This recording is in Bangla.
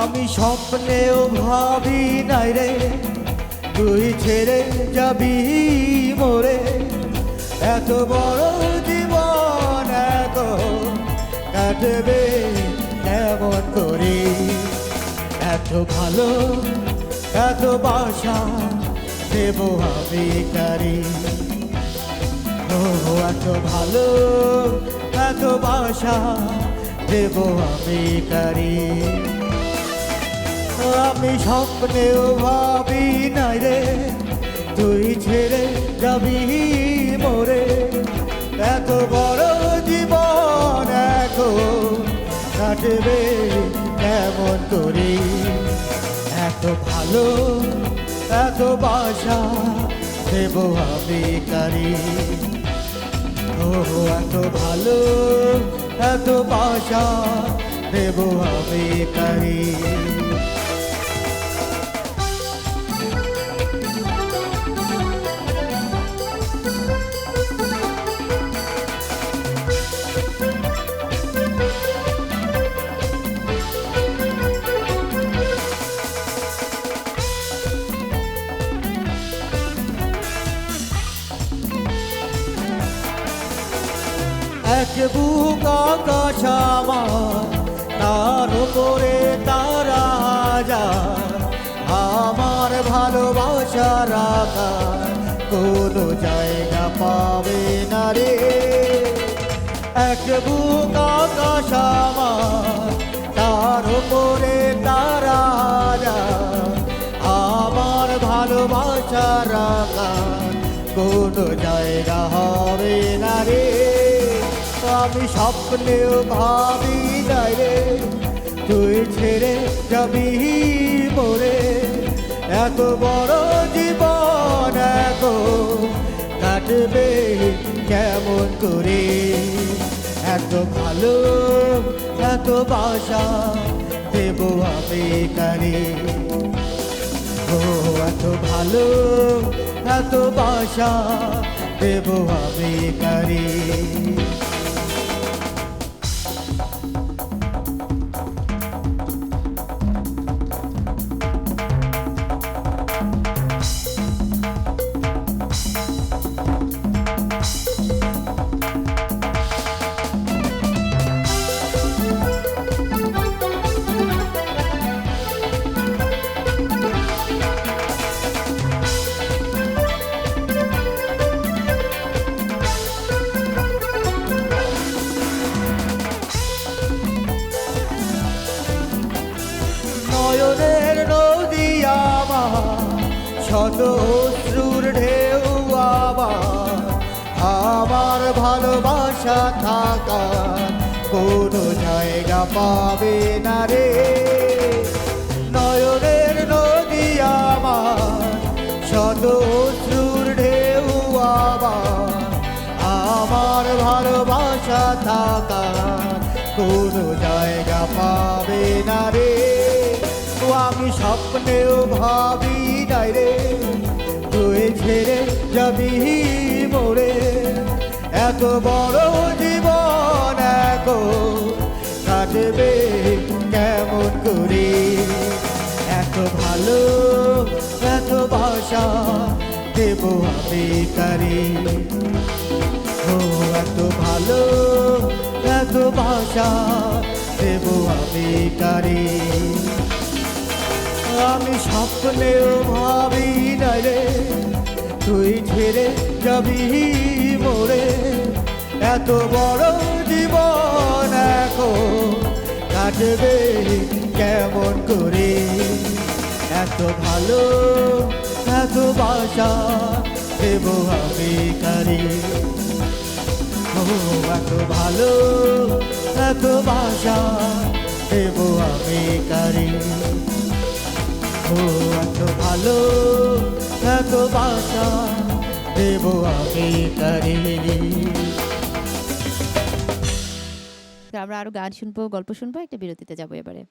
আমি স্বপ্নেও ভাবি নাই রে তুই ছেড়ে যাবি মোরে। এত বড় জীবন এত কাটবে কেমন করে। এত ভালো এত বাসা দেব আমি কারি। ও এত ভালো এত বাসা দেব আমি কারি। আমি স্বপ্নেও ভাবি নাই রে তুই ছেড়ে যাবি মোরে। এত বড় জীবন এখন কাটবে কেমন করে। এত ভালো এত বাসা দেব আমি কারি। ও এত ভালো এত বাসা দেব আমি কারি। এক বুক আকাশ আমার তার উপরে তারা হাজার। আমার ভালোবাসার আকার কোনো জায়গা পাবে না রে। এক বুক আকাশ আমার তার উপরে তারা হাজার। আমার ভালোবাসার আকার কোনো জায়গা হবে না রে। আমি স্বপ্নেও ভাবি নাই রে তুই ছেড়ে যাবি মোরে। এত বড় জীবন এখন কাটবে কেমন করে। এত ভালো এত বাসা দেব আমি কারি। ও এত ভালো এত বাসা দেব আমি কারি। নয়নের নদী আমার শত অশ্রুর ঢেউ আবার। আমার ভালোবাসা থাকা কোনো জায়গা পাবে না রে। নয়নের নদী আমার শত অশ্রুর ঢেউ আবার। আমার ভালোবাসা থাকা কোনো জায়গা পাবে না রে। আমি স্বপ্নেও ভাবি নাই রে তুই ছেড়ে যাবি মোরে। এত বড় জীবন এখন কাটবে কেমন করে। এত ভালো এত বাসা দেব আমি কারি। ও এত ভালো এত বাসা দেব আমি কারি। আমি স্বপ্নেও ভাবি নাই রে তুই ছেড়ে যাবি মোরে। এত বড় জীবন এখন কাটবে কেমন করে। এত ভালো এত বাসা দেব আমি কারি। ও এত ভালো এত বাসা দেব আমি কারি। ও এত ভালো এত বাসা দেব আমি কারি। আমরা আরো গান শুনবো গল্প শুনবো একটা বিরতিতে যাবো এবারে।